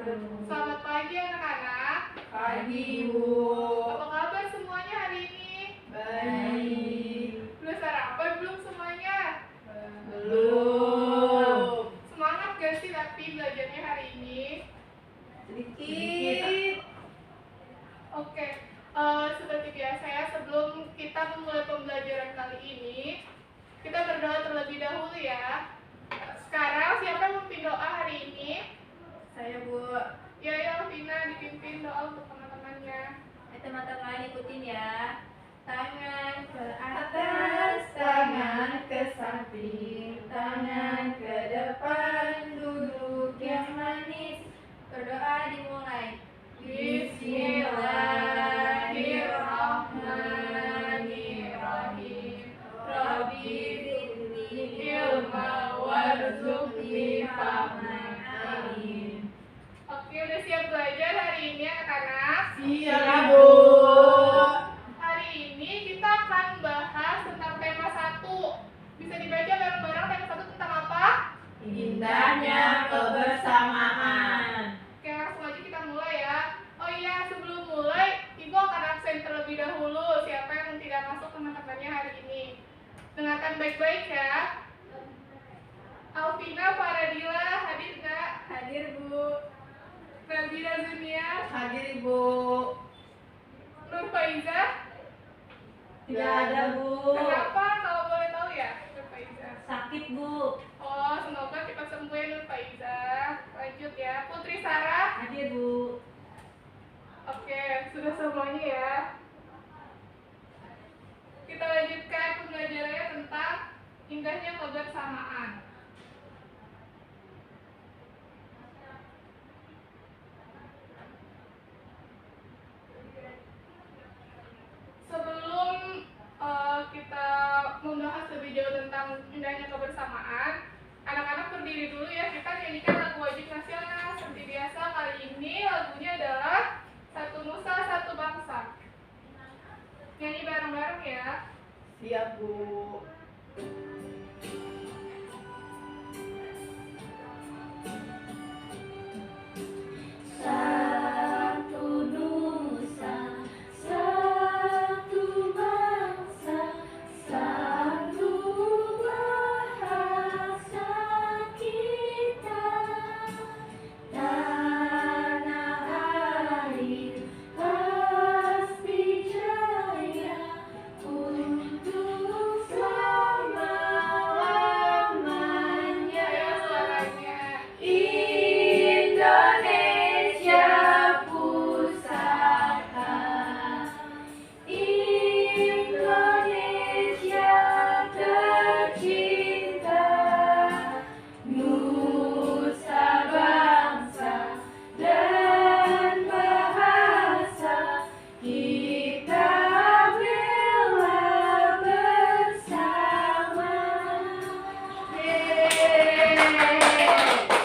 Selamat pagi anak-anak. Pagi, Bu. Apa kabar semuanya hari ini? Baik. Udah sarapan belum semuanya? Belum. Semangat gak sih tapi belajarnya hari ini? Sedikit. Oke, seperti biasa ya, sebelum kita memulai pembelajaran kali ini, kita berdoa terlebih dahulu ya. Sekarang siapa yang memimpin doa hari ini? Saya, Bu. Ya, Vina dipimpin doa untuk teman-temannya. Teman-teman ikutin ya. Tangan ke atas, tangan ke samping, tangan ke depan, duduk yang manis. Berdoa dimulai. Bismillahirrahmanirrahim. Rabbi zidni ilma warzuqni fahman. Amin. Oke, udah siap belajar hari ini anak-anak? Siap, Bu. Hari ini kita akan bahas tentang tema 1. Bisa dibaca bareng-bareng tema 1 tentang apa? Indahnya kebersamaan. Oke, langsung aja kita mulai ya. Oh iya, sebelum mulai, Ibu akan absen terlebih dahulu. Siapa yang tidak masuk teman-temannya hari ini? Dengarkan baik-baik ya. Alvina Faradila hadir nggak? Hadir, Bu. Nabila Zunia, Hadir, Ibu. Nur Faiza. Tidak ada, Bu. Kenapa? Kalau boleh tahu ya, Nur Faiza. Sakit, Bu. Oh, semoga cepat sembuh ya Nur Faiza. Lanjut ya, Putri Sarah. Hadir, Bu. Oke, sudah semuanya ya. Kita lanjutkan pembelajarannya tentang indahnya kebersamaan. Sebelum kita membahas lebih jauh tentang indahnya kebersamaan, anak-anak berdiri dulu ya. Kita nyanyikan lagu wajib nasional. Seperti biasa, kali ini lagunya adalah Satu Nusa Satu Bangsa. Nyanyi bareng-bareng ya. Siap, Bu. Satu nusa, satu bangsa, satu bahasa kita. Tanah air pasti jaya untuk selama-lamanya. Ayo suaranya. Indonesia pusaka, Indonesia tercinta, nusa bangsa dan bahasa kita bela bersama.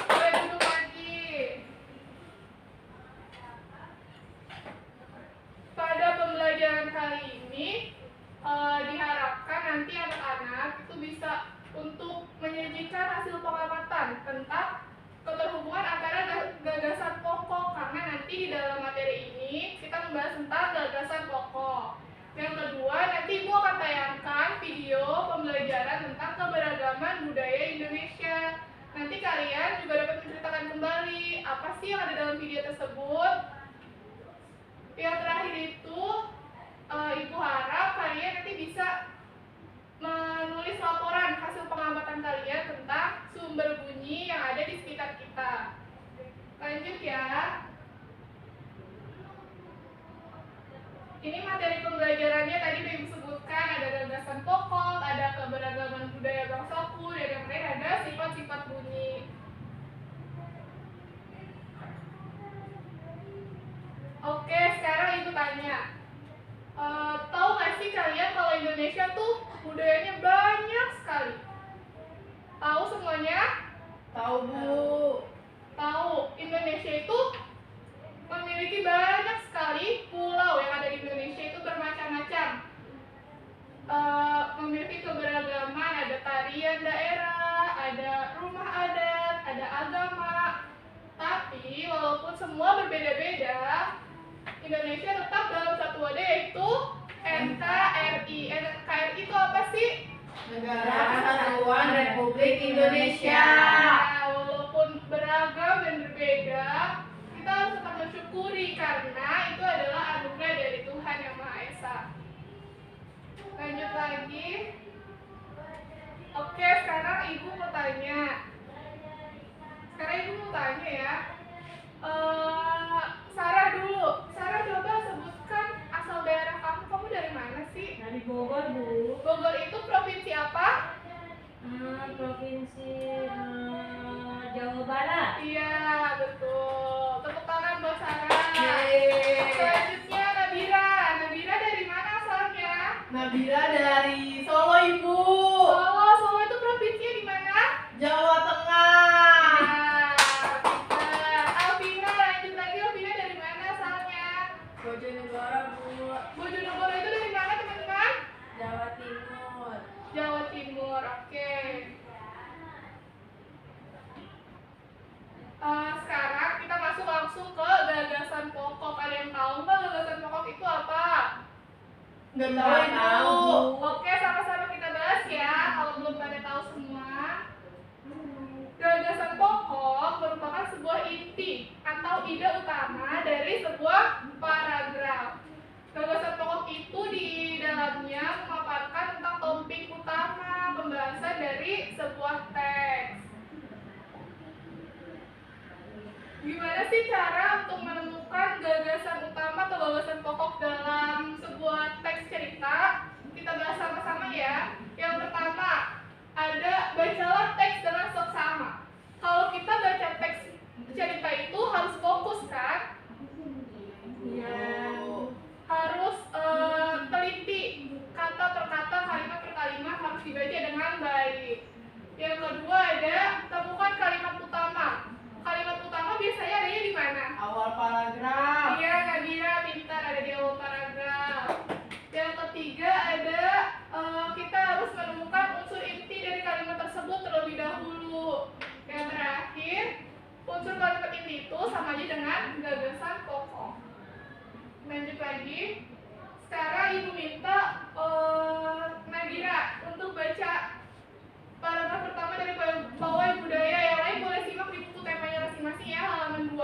Boleh duduk lagi. Pada pembelajaran kali ini diharapkan nanti anak-anak itu bisa untuk menyajikan hasil pengamatan tentang keterhubungan antara gagasan pokok, karena nanti di dalam materi ini kita membahas tentang gagasan pokok. Yang kedua, nanti Ibu akan tayangkan video pembelajaran tentang keberagaman budaya Indonesia. Nanti kalian juga dapat menceritakan kembali apa sih yang ada dalam video tersebut. Yang terakhir itu, Ibu harap kalian nanti bisa menulis laporan hasil pengamatan kalian tentang sumber bunyi yang ada di sekitar kita. Lanjut ya. Ini materi pembelajarannya tadi udah Ibu sebutkan, ada gagasan pokok, ada keberagaman budaya bangsaku, dan yang lain ada sifat-sifat bunyi. Oke, sekarang Ibu tanya. Tahu nggak sih kalian kalau Indonesia tuh budayanya banyak sekali? Tahu semuanya? Tahu, Bu. Tahu. Indonesia itu memiliki banyak sekali pulau yang ada di Indonesia itu bermacam-macam. Memiliki keberagaman, ada tarian daerah, ada rumah adat, ada agama. Tapi walaupun semua berbeda-beda, Indonesia tetap dalam satu wadah yaitu NKRI. NKRI itu apa sih? Negara Kesatuan Republik Indonesia. Nah, walaupun beragam dan berbeda, kita harus tetap mensyukuri karena itu adalah anugerah dari Tuhan Yang Maha Esa. Lanjut lagi. Oke, sekarang Ibu mau tanya. Ya. Sarah dulu. Sarah coba sebutkan asal daerah kamu. Kamu dari mana sih? Dari Bogor, Bu. Bogor itu provinsi apa? Provinsi Jawa Barat. Iya, betul. Tepuk tangan buat Sarah. Yeay. Selanjutnya Nabira. Nabira dari mana asalnya? Nabila dari Solo, Ibu. Solo itu provinsinya di mana? Jawa Tengah. Nah, Alvina, lanjut lagi. Alvina dari mana asalnya? Bojonegoro, Bu. Bojonegoro itu dari mana, teman-teman? Jawa Timur. Jawa Timur, oke. Sekarang kita masuk langsung ke gagasan pokok. Ada yang tahu nggak gagasan pokok itu apa? Nggak Nggak tahu. Oke, sama-sama kita bahas ya. Kalau belum pada tahu semua, gagasan pokok merupakan sebuah inti atau ide utama dari sebuah paragraf. Gagasan pokok itu di dalamnya memaparkan tentang topik utama pembahasan dari sebuah teks. Gimana sih cara untuk menemukan gagasan utama atau gagasan pokok dalam sebuah teks cerita? Kita bahas sama-sama ya. Yang pertama, ada bacalah teks dengan seksama. Kalau kita baca teks cerita itu harus fokus kan? Iya. Harus teliti kata per kata, kalimat per kalimat harus dibaca dengan baik. Yang kedua ada temukan kalimat utama. Kalimat utama biasanya adanya di mana? Awal paragraf. Iya, Nabila pintar, ada di awal paragraf. Yang ketiga ada kita harus menemukan unsur inti dari kalimat tersebut terlebih dahulu. Yang terakhir, unsur kalimat inti itu sama aja dengan gagasan pokok. Lanjut lagi. Sekarang Ibu minta Nabila untuk baca paragraf pertama dari Pawai Budaya. Yang lain boleh simak di buku temanya masing-masing ya, halaman 2.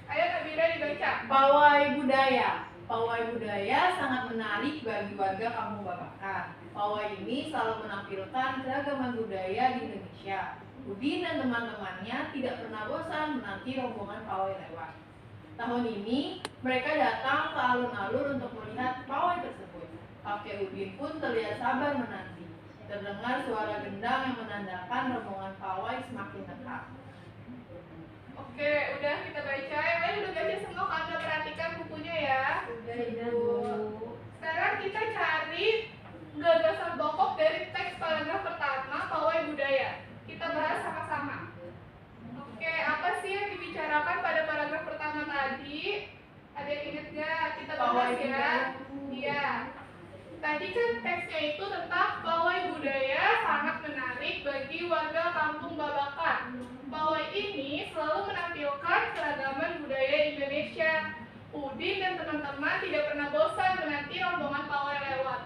Ayo Nabila dibaca. Pawai budaya. Pawai budaya sangat menarik bagi warga Kampung Babakan. Pawai ini selalu menampilkan keragaman budaya di Indonesia. Udin dan teman-temannya tidak pernah bosan menanti rombongan pawai lewat. Tahun ini mereka datang ke alun-alun untuk melihat pawai tersebut. Kakek Udin pun terlihat sabar menanti. Terdengar suara gendang yang menandakan rombongan pawai semakin dekat. Oke, udah kita baca. Yang lain udah baca semua, kan udah perhatikan bukunya ya. Sudah, Bu. Sekarang kita cari gagasan pokok dari teks paragraf pertama Pawai Budaya. Kita bahas sama-sama. Oke, apa sih yang dibicarakan pada paragraf pertama tadi? Ada yang ingat nggak? Kita bahas Pawai ya. budaya. Iya. Tadi kan teksnya itu tentang pawai budaya sangat menarik bagi warga Kampung Babakan. Pawai ini selalu menampilkan keragaman budaya Indonesia. Udin dan teman-teman tidak pernah bosan menanti rombongan pawai lewat.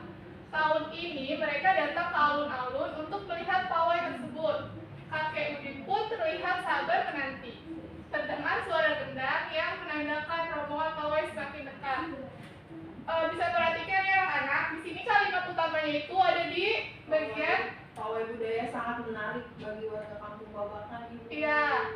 Tahun ini mereka datang ke alun-alun untuk melihat pawai tersebut. Kakek Udin pun terlihat sabar menanti. Terdengar suara gendang yang menandakan rombongan pawai semakin dekat. Bisa perhatikan ya anak-anak, di sini kalimat utamanya itu ada di bagian Pawai budaya sangat menarik bagi warga Kampung Babakan. iya,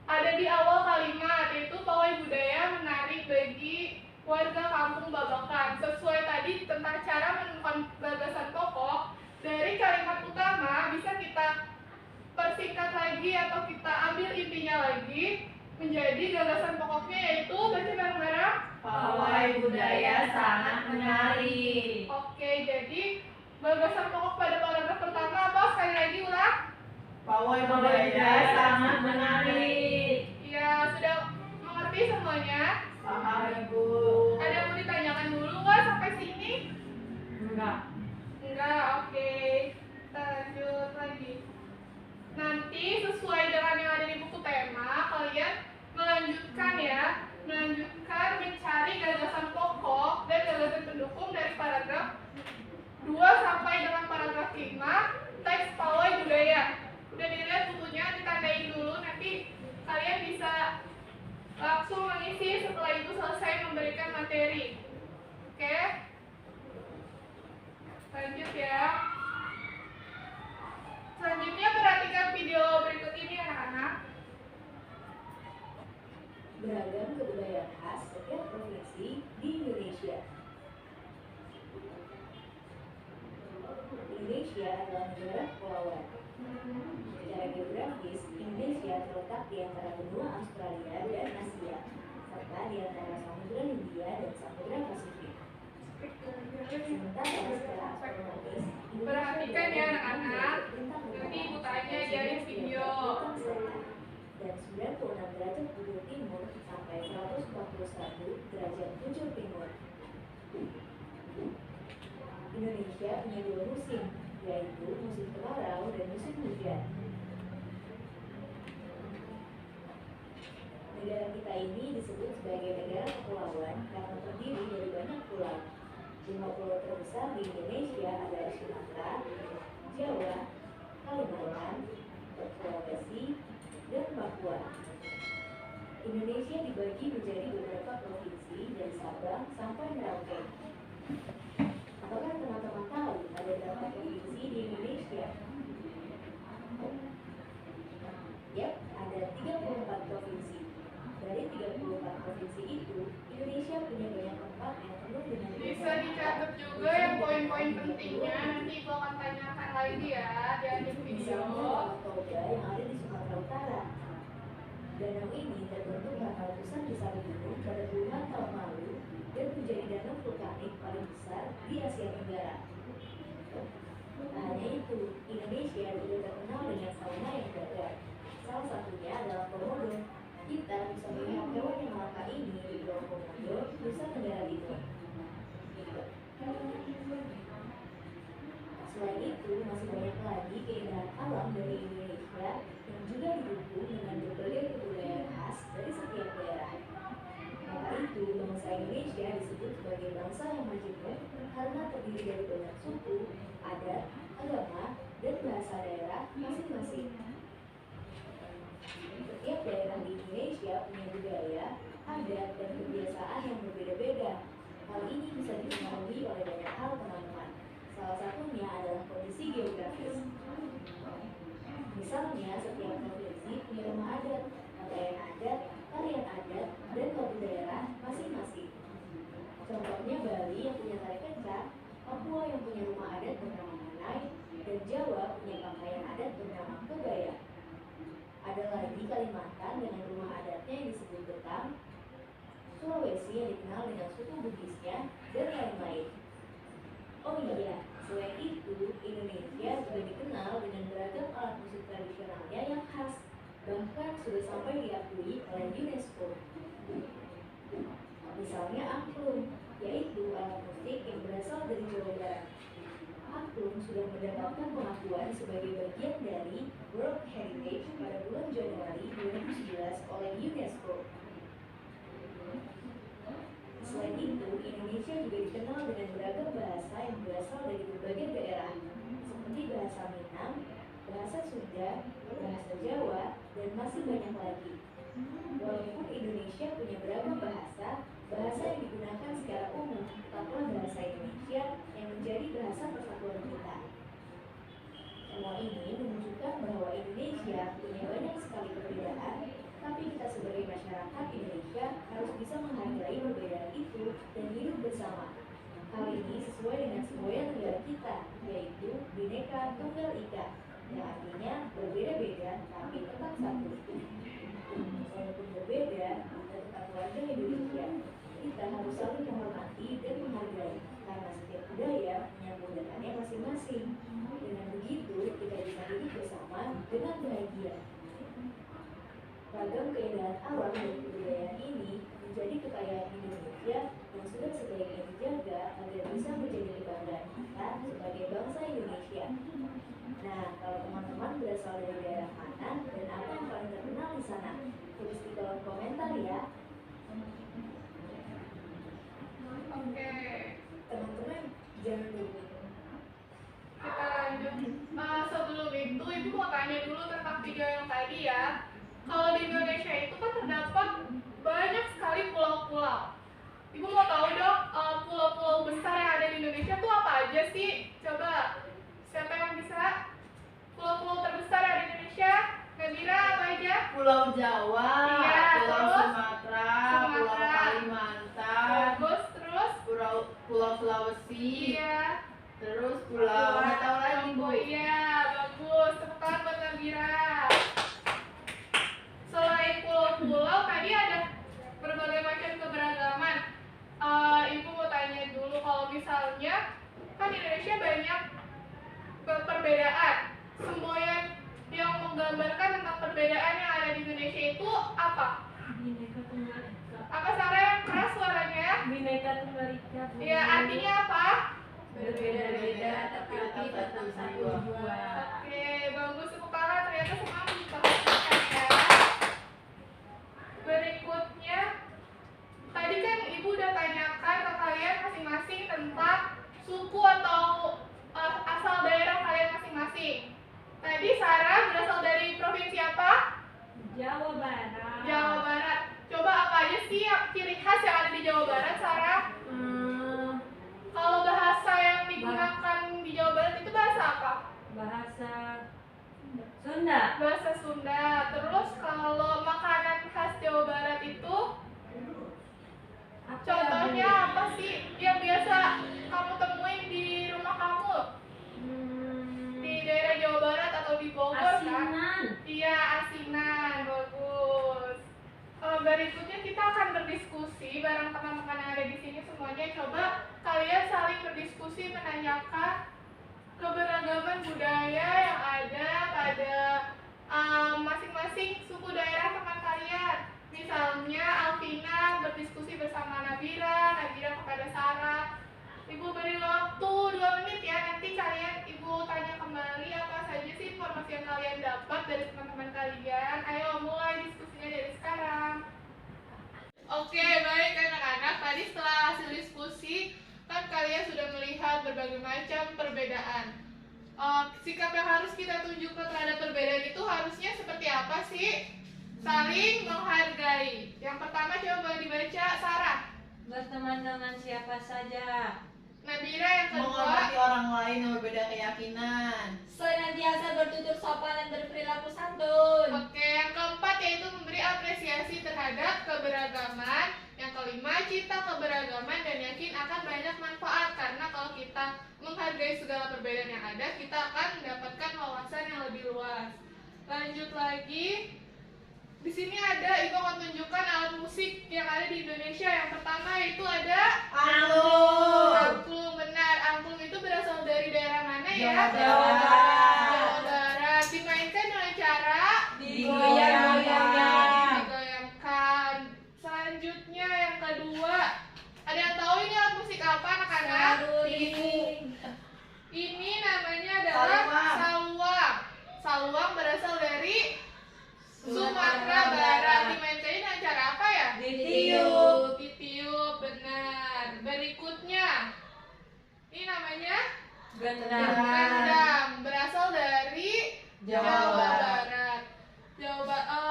ada di awal kalimat, yaitu pawai budaya menarik bagi warga Kampung Babakan. Sesuai tadi tentang cara menemukan gagasan pokok, dari kalimat utama bisa kita persingkat lagi atau kita ambil intinya lagi menjadi gagasan pokoknya, yaitu baca bareng-bareng. Pawai budaya sangat menarik. Oke, jadi gagasan pokok pada paragraf pertama apa? Sekali lagi ulang. Pawai budaya sangat menarik. Ya, sudah mengerti semuanya? Paham, Ibu. Ada yang mau ditanyakan dulu nggak sampai sini? Enggak. Enggak, oke. Kita lanjut lagi. Nanti sesuai dengan yang ada di buku tema, kalian melanjutkan beragam kebudayaan khas setiap provinsi di Indonesia. Indonesia adalah negara kepulauan. Secara geografis, Indonesia terletak di antara benua Australia dan Asia, serta di antara Samudra Hindia dan Samudra Pasifik. Sementara secara astronomis, Perhatikan ya anak-anak, nanti ibu tanya dari video. Dan 96 derajat bujur timur sampai 141 derajat bujur timur. Indonesia punya dua musim, yaitu musim kemarau dan musim hujan. Negara kita ini disebut sebagai negara kepulauan karena terdiri dari banyak pulau. 5 pulau terbesar di Indonesia adalah Sumatera, Jawa, Kalimantan, Sulawesi, dan Papua. Indonesia dibagi menjadi beberapa provinsi dari Sabang sampai Merauke. Apakah teman-teman tahu ada berapa provinsi di Indonesia? Yap, ada 34 provinsi. Dari 34 provinsi itu, Indonesia punya banyak tempat yang penuh dengan Bisa dicatat juga yang poin-poin pentingnya, nanti ibu akan tanyakan lagi ya di akhir video. Misalnya Danau Toba yang ada di Sumatera Utara. Danau ini terbentuk karena letusan besar gunung pada puluhan tahun lalu dan menjadi danau vulkanik paling besar di Asia Tenggara. Tak hanya itu, Indonesia juga terkenal dengan fauna yang beragam. Salah satunya adalah komodo. Kita bisa melihat hewan yang langka ini di Pulau Komodo, Nusa Tenggara Timur. Selain itu, masih banyak lagi keindahan alam dari Indonesia yang juga didukung dengan berbagai kebudayaan khas dari setiap daerah. Maka itu, bangsa Indonesia disebut sebagai bangsa yang majemuk karena terdiri dari banyak suku, adat, agama, dan bahasa daerah masing-masing. Setiap daerah di Indonesia punya budaya, adat, dan kebiasaan yang berbeda-beda. Hal ini bisa dipengaruhi oleh banyak hal, teman-teman. Salah satunya adalah kondisi geografis. Misalnya, setiap provinsi punya rumah adat, pakaian adat, tarian adat, dan lagu daerah masing-masing. Contohnya Bali yang punya tari kencak, Papua yang punya rumah adat bernama Manai, dan Jawa punya pakaian adat bernama kebaya. Ada lagi Kalimantan dengan rumah adatnya yang disebut Betang, Sulawesi yang dikenal dengan suku Bugisnya, dan lain-lain. Oh iya, selain itu, Indonesia juga dikenal dengan beragam alat musik tradisionalnya yang khas, bahkan sudah sampai diakui oleh UNESCO. Misalnya angklung, yaitu alat musik yang berasal dari Jawa Barat. Angklung sudah mendapatkan pengakuan sebagai bagian dari World Heritage pada bulan Januari 2011 oleh UNESCO. Selain itu, Indonesia juga dikenal dengan beragam bahasa yang berasal dari berbagai daerah, seperti bahasa Minang, bahasa Sunda, bahasa Jawa, dan masih banyak lagi. Walaupun Indonesia punya beragam bahasa, bahasa yang digunakan secara umum tetaplah bahasa Indonesia yang menjadi bahasa persatuan kita. Semua ini menunjukkan bahwa Indonesia punya banyak sekali perbedaan, tapi kita sebagai masyarakat Indonesia harus bisa menghargai perbedaan itu dan hidup bersama. Hal ini sesuai dengan semboyan negara kita, yaitu Bhinneka Tunggal Ika, yang artinya berbeda-beda tapi tetap satu. Walaupun berbeda, kita tetap warga Indonesia. Kita harus saling menghormati dan menghargai, karena setiap budaya punya keunikannya masing-masing. Dengan begitu, kita bisa hidup bersama dengan bahagia. Ragam keindahan alam dan kebudayaan ini menjadi kekayaan Indonesia yang sudah sebaiknya dijaga agar bisa menjadi kebanggaan kita sebagai bangsa Indonesia. Nah, kalau teman-teman berasal dari daerah mana dan apa yang paling terkenal di sana, tulis di kolom komentar ya. Oke, Teman-teman jangan lupa. kita lanjut. Sebelum itu, ibu mau tanya dulu tentang video yang tadi ya. Kalau di Indonesia itu kan terdapat banyak sekali pulau-pulau. Ibu mau tahu dong, pulau-pulau besar yang ada di Indonesia tuh apa aja sih? Coba, siapa yang bisa? Pulau-pulau terbesar yang ada di Indonesia? Nabila apa aja? Pulau Jawa, Iya, Pulau terus? Sumatera, Kalimantan, Bagus, terus? Pulau Sulawesi, Iya. terus pulau nggak tahu lagi Bu. Iya, bagus. Tepuk tangan buat Nabira. Selain pulau-pulau, tadi ada berbagai macam keberagaman. Ibu mau tanya dulu, kalau misalnya kan Indonesia banyak perbedaan. Semboyan yang menggambarkan tentang perbedaan yang ada di Indonesia itu apa? Bineka Tunggal Ika. Apa Sarah yang keras suaranya? Bineka Tunggal Ika. Ya, artinya apa? Berbeda-beda tapi tetap satu jiwa. Oke, bagus. Tepuk tangan. Ternyata semua bisa perhatikan ya. Berikutnya, tadi kan Ibu udah tanyakan ke kalian masing-masing tentang suku atau asal daerah kalian masing-masing. Tadi Sarah berasal dari provinsi apa? Jawa Barat. Jawa Barat. Coba apa aja sih ciri khas yang ada di Jawa Barat, Sarah? Kalau bahasa yang digunakan di Jawa Barat itu bahasa apa? Bahasa Sunda. Bahasa Sunda. Terus kalau makanan khas Jawa Barat itu Apa contohnya Bu? apa sih yang biasa kamu temuin di rumah kamu? Di daerah Jawa Barat atau di Bogor kan? Asinan. Iya, asinan. Bagus. Berikutnya kita akan berdiskusi bareng teman-teman yang ada di sini semuanya. Coba kalian saling berdiskusi menanyakan keberagaman budaya yang ada pada masing-masing suku daerah teman kalian. Misalnya Alvina berdiskusi bersama Nabira, Nabira kepada Sarah. Ibu beri waktu 2 menit ya, nanti kalian Ibu tanya kembali apa saja sih informasi yang kalian dapat dari teman-teman kalian. Ayo mulai diskusinya dari sekarang. Oke, baik anak-anak. Tadi setelah hasil diskusi, kan kalian sudah melihat berbagai macam perbedaan. Sikap yang harus kita tunjukkan terhadap perbedaan itu harusnya seperti apa sih? Saling menghargai. Yang pertama coba boleh dibaca, Sarah. Berteman dengan siapa saja. Nabira yang kedua. Menghormati orang lain yang berbeda keyakinan. Senantiasa bertutur sopan dan berperilaku santun. Oke, yang keempat yaitu memberi apresiasi terhadap keberagaman. Yang kelima, cinta keberagaman dan yakin akan banyak manfaat. Karena kalau kita menghargai segala perbedaan yang ada, kita akan mendapatkan wawasan yang lebih luas. Lanjut lagi. Di sini ada, Ibu akan tunjukkan alat musik yang ada di Indonesia. Yang pertama yaitu ada Angklung. angklung. Benar, angklung itu berasal dari daerah mana ya? Jawa Barat. Jawa Barat. Dimainkan dengan cara Digoyang-goyang. digoyangkan. Selanjutnya yang kedua, ada yang tahu ini alat musik apa anak-anak? Ini namanya adalah saluang. Saluang berasal dari Sumatera Barat. Dimainkannya dengan cara apa ya? Ditiup. Ditiup, benar. Berikutnya, ini namanya Gendang. kendang. Berasal dari Jawa Barat.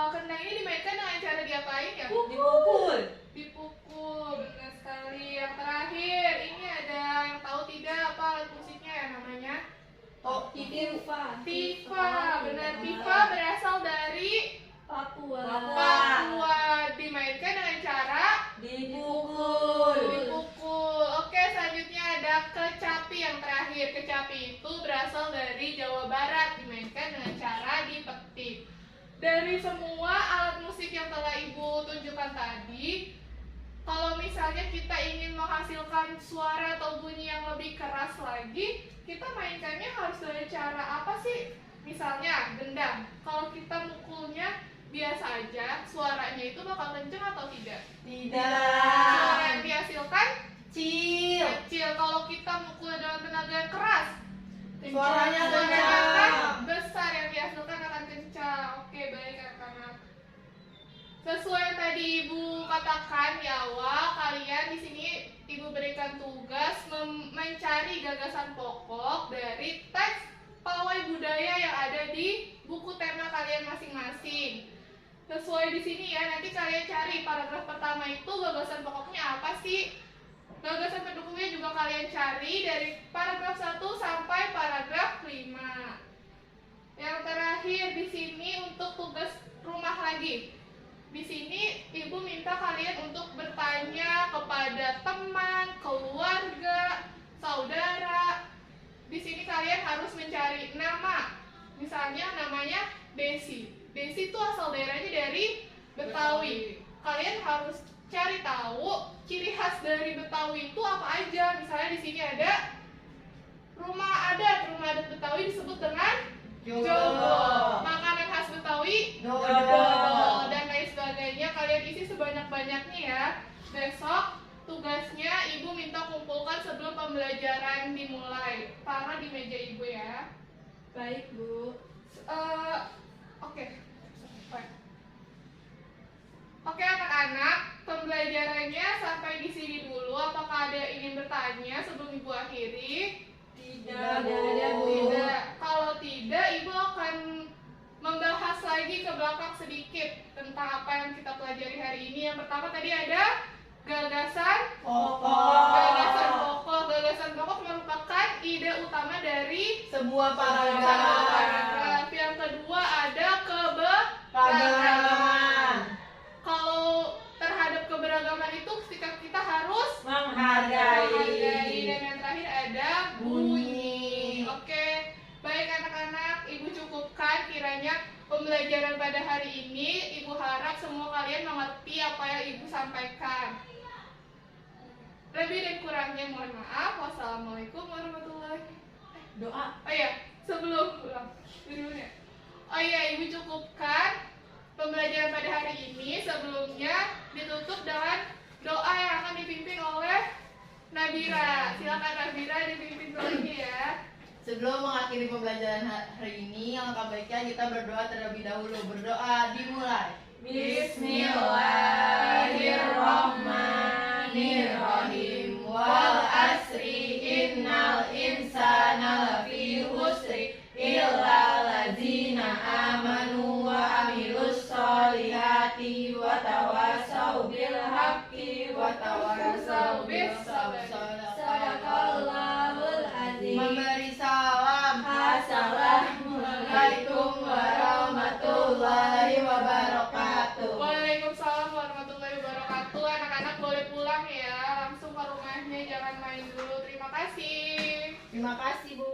Kendang ini dimainkan dengan cara diapain ya? Dipukul. Dipukul, benar sekali. Yang terakhir, ini ada yang tahu tidak apa alat musiknya ya namanya? Tifa. Tifa, benar. Tifa berasal dari Papua. Papua. Dimainkan dengan cara Dipukul. dipukul. Oke, selanjutnya ada kecapi yang terakhir. Kecapi itu berasal dari Jawa Barat. Dimainkan dengan cara dipetik. Dari semua alat musik yang telah Ibu tunjukkan tadi, kalau misalnya kita ingin menghasilkan suara atau bunyi yang lebih keras lagi, kita mainkannya harus dengan cara apa sih? Misalnya gendang. Kalau kita mukulnya biasa aja, suaranya itu bakal kenceng atau tidak? Suara yang Tidak. dihasilkan Cil. kecil. Kalau kita mukul dengan tenaga yang keras, Suaranya akan kencang. besar, yang dihasilkan akan kencang. Oke, baik anak-anak. Sesuai yang tadi Ibu katakan di awal, kalian di sini Ibu berikan tugas mencari gagasan pokok dari teks pawai budaya yang ada di buku tema kalian masing-masing. Sesuai di sini ya, nanti kalian cari paragraf pertama itu gagasan pokoknya apa sih? Gagasan pendukungnya juga kalian cari dari paragraf 1 sampai paragraf 5. Yang terakhir di sini untuk tugas rumah lagi. di sini Ibu minta kalian untuk bertanya kepada teman, keluarga, saudara. Di sini kalian harus mencari nama. Misalnya namanya Desi. Desi itu asal daerahnya dari Betawi. Kalian harus cari tahu ciri khas dari Betawi itu apa aja. Misalnya di sini ada rumah adat Betawi disebut dengan jogo. Makanan khas Betawi Dodo. dan lain sebagainya. Kalian isi sebanyak-banyaknya ya. Besok tugasnya Ibu minta kumpulkan sebelum pembelajaran dimulai. Taruh di meja Ibu ya. Baik, Bu. Oke. Oke anak-anak, pembelajarannya sampai di sini dulu. Apakah ada yang ingin bertanya sebelum Ibu akhiri? Tidak, Bu. Tidak. Kalau tidak, Ibu akan membahas lagi ke belakang sedikit tentang apa yang kita pelajari hari ini. Yang pertama tadi ada gagasan Pokok. pokok. Gagasan pokok merupakan ide utama dari Sebuah paragraf. paragraf. Yang kedua ada Keberagaman. Kalau terhadap keberagaman itu kita harus Menghargai. Dan yang terakhir ada bunyi. Oke, baik anak-anak, Ibu cukupkan kiranya pembelajaran pada hari ini. Ibu harap semua kalian mengerti apa yang Ibu sampaikan. Lebih dan kurangnya mohon maaf. Wassalamualaikum warahmatullahi. Doa. Oh iya, sebelum pulang dulunya. Oh iya, Ibu cukupkan pembelajaran pada hari ini. Sebelumnya ditutup dengan doa yang akan dipimpin oleh Nabira. Silakan Nabira dipimpin lagi ya. Sebelum mengakhiri pembelajaran hari ini, alangkah baiknya kita berdoa terlebih dahulu. Berdoa dimulai. Bismillahirrahmanirrahim. Wal asri innal insana lafi husri illa ladzina amanu wa amilus solihati wa tawasau bil haqqi wa tawasau bis sabr. Sadaqallahul azim. Memberi salam. Assalamualaikum warahmatullahi wabarakatuh. Waalaikumsalam warahmatullahi wabarakatuh. Anak-anak boleh pulang ya. Langsung ke rumahnya, jangan main dulu. Terima kasih. Terima kasih, Bu.